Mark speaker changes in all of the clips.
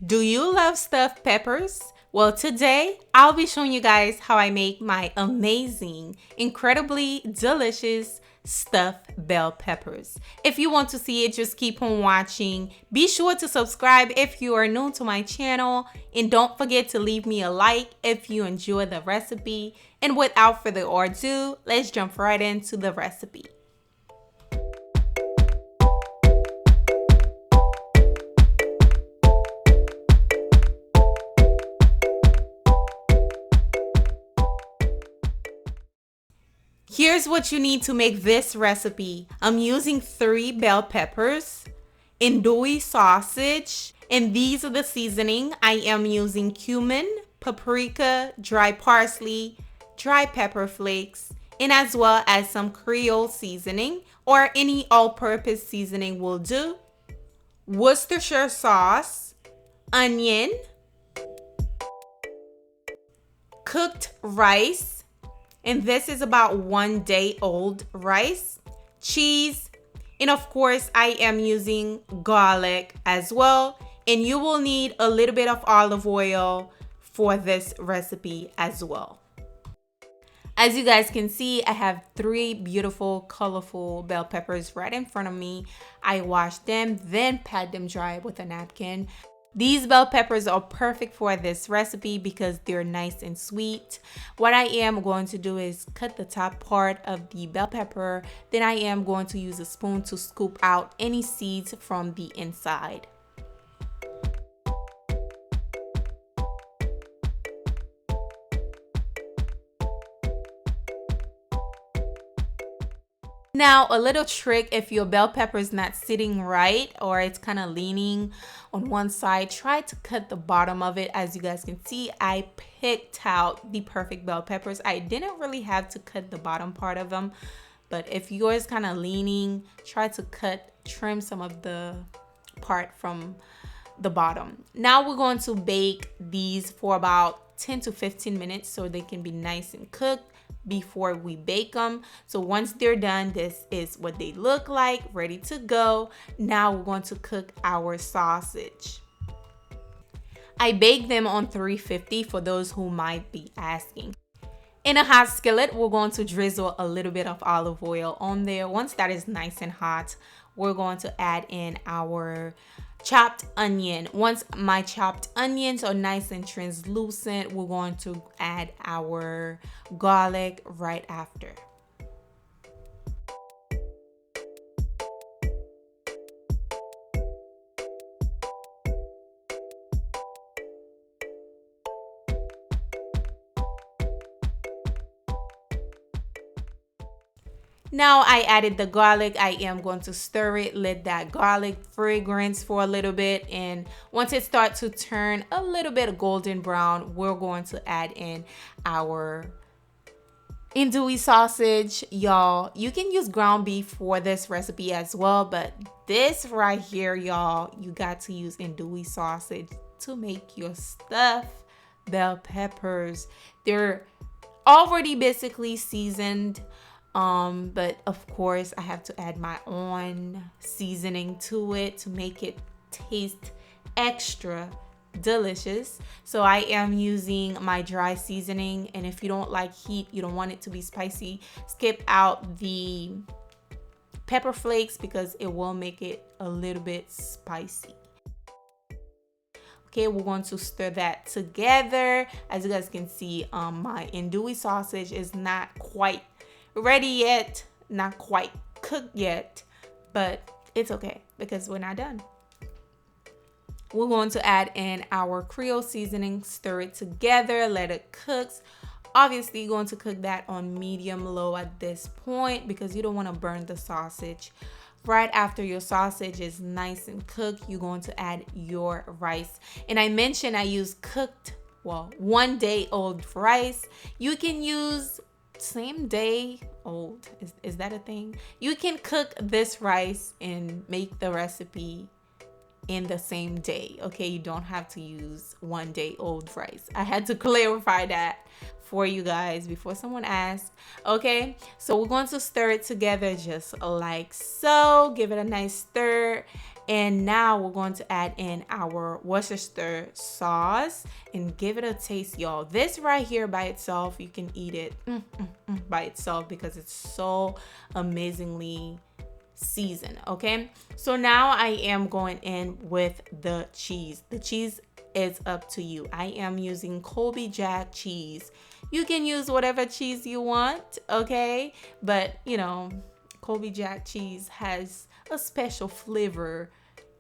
Speaker 1: Do you love stuffed peppers? Well, today I'll be showing you guys how I make my amazing, incredibly delicious stuffed bell peppers. If you want to see it, just keep on watching. Be sure to subscribe if you are new to my channel, and don't forget to leave me a like if you enjoy the recipe. And without further ado, let's jump right into the recipe. Here's what you need to make this recipe. I'm using 3 bell peppers, andouille sausage, and these are the seasoning. I am using cumin, paprika, dry parsley, dry pepper flakes, and as well as some Creole seasoning or any all-purpose seasoning will do. Worcestershire sauce, onion, cooked rice, and this is about 1 day old rice, cheese, and of course I am using garlic as well. And you will need a little bit of olive oil for this recipe as well. As you guys can see, I have 3 beautiful, colorful bell peppers right in front of me. I washed them, then pat them dry with a napkin. These bell peppers are perfect for this recipe because they're nice and sweet. What I am going to do is cut the top part of the bell pepper. Then I am going to use a spoon to scoop out any seeds from the inside. Now, a little trick, if your bell pepper is not sitting right or it's kind of leaning on one side, try to cut the bottom of it. As you guys can see, I picked out the perfect bell peppers. I didn't really have to cut the bottom part of them, but if yours kind of leaning, try to trim some of the part from the bottom. Now we're going to bake these for about 10 to 15 minutes so they can be nice and cooked before we bake them. So once they're done, this is what they look like, ready to go. Now we're going to cook our sausage. I bake them on 350 for those who might be asking. In a hot skillet, we're going to drizzle a little bit of olive oil on there. Once that is nice and hot, we're going to add in our chopped onion. Once my chopped onions are nice and translucent, we're going to add our garlic right after. Now I added the garlic. I am going to stir it, let that garlic fragrance for a little bit, and once it starts to turn a little bit golden brown, we're going to add in our andouille sausage. Y'all, you can use ground beef for this recipe as well, but this right here, y'all, you got to use andouille sausage to make your stuffed bell peppers. They're already basically seasoned. But of course I have to add my own seasoning to it to make it taste extra delicious. So I am using my dry seasoning, and if you don't like heat, you don't want it to be spicy, skip out the pepper flakes because it will make it a little bit spicy. Okay, we're going to stir that together. As you guys can see, my andouille sausage is not quite ready yet, not quite cooked yet, but it's okay because we're not done. We're going to add in our Creole seasoning, stir it together, let it cook. Obviously, you're going to cook that on medium low at this point because you don't want to burn the sausage. Right after your sausage is nice and cooked, you're going to add your rice. And I mentioned I use cooked, 1 day old rice. You can use same day old. Is that a thing? You can cook this rice and make the recipe in the same day. Okay, you don't have to use 1 day old rice. I had to clarify that for you guys before someone asks. Okay, so we're going to stir it together just like so. Give it a nice stir, And now we're going to add in our Worcestershire sauce and give it a taste, y'all. This right here by itself, you can eat it by itself because it's so amazingly seasoned. Okay, so now I am going in with the cheese. The cheese is up to you. I am using Colby Jack cheese. You can use whatever cheese you want, okay? But you know, Colby Jack cheese has a special flavor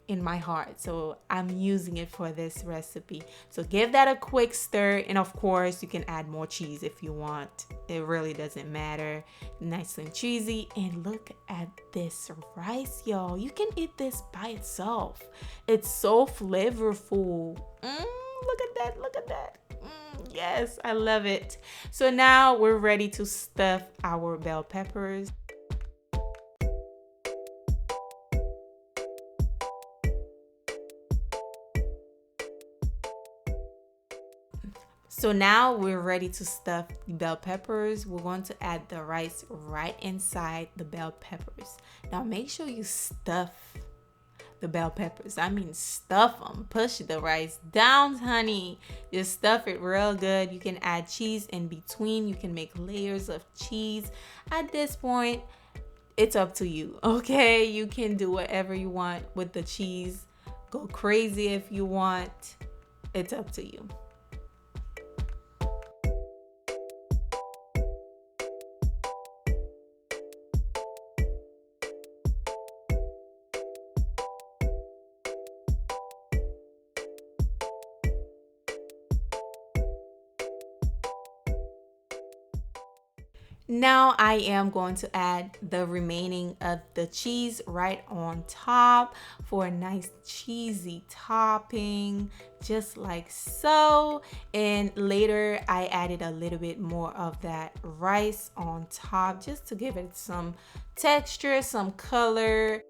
Speaker 1: in my heart, so I'm using it for this recipe. So give that a quick stir, and of course you can add more cheese if you want. It really doesn't matter. Nice and cheesy. And look at this rice, y'all. You can eat this by itself. It's so flavorful. Look at that, look at that. Yes, I love it. So now we're ready to stuff our bell peppers. So now we're ready to stuff the bell peppers. We're going to add the rice right inside the bell peppers. Now make sure you stuff the bell peppers. I mean, stuff them. Push the rice down, honey. Just stuff it real good. You can add cheese in between. You can make layers of cheese. At this point, it's up to you, okay? You can do whatever you want with the cheese. Go crazy if you want. It's up to you. Now I am going to add the remaining of the cheese right on top for a nice cheesy topping, just like so. And later I added a little bit more of that rice on top just to give it some texture, some color.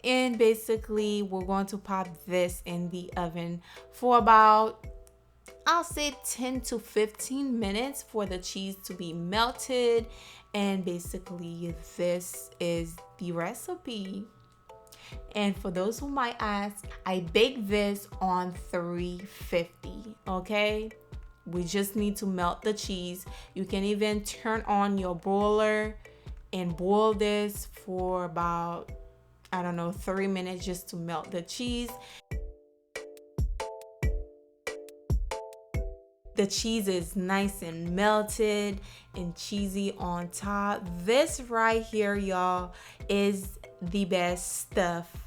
Speaker 1: And basically we're going to pop this in the oven for about, I'll say 10 to 15 minutes for the cheese to be melted. And basically this is the recipe. And for those who might ask, I bake this on 350, okay? We just need to melt the cheese. You can even turn on your boiler and boil this for about, I don't know, 3 minutes just to melt the cheese. The cheese is nice and melted and cheesy on top. This right here, y'all, is the best stuffed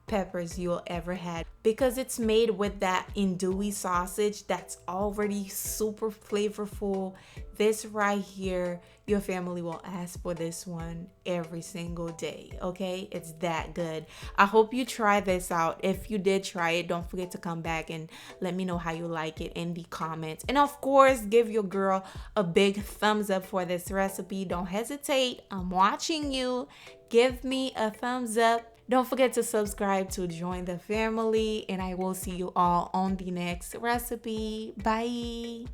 Speaker 1: peppers you'll ever had because it's made with that andouille sausage that's already super flavorful. This right here, your family will ask for this one every single day, okay? It's that good. I hope you try this out. If you did try it, don't forget to come back and let me know how you like it in the comments. And of course, give your girl a big thumbs up for this recipe. Don't hesitate. I'm watching you. Give me a thumbs up. Don't forget to subscribe to join the family, and I will see you all on the next recipe. Bye.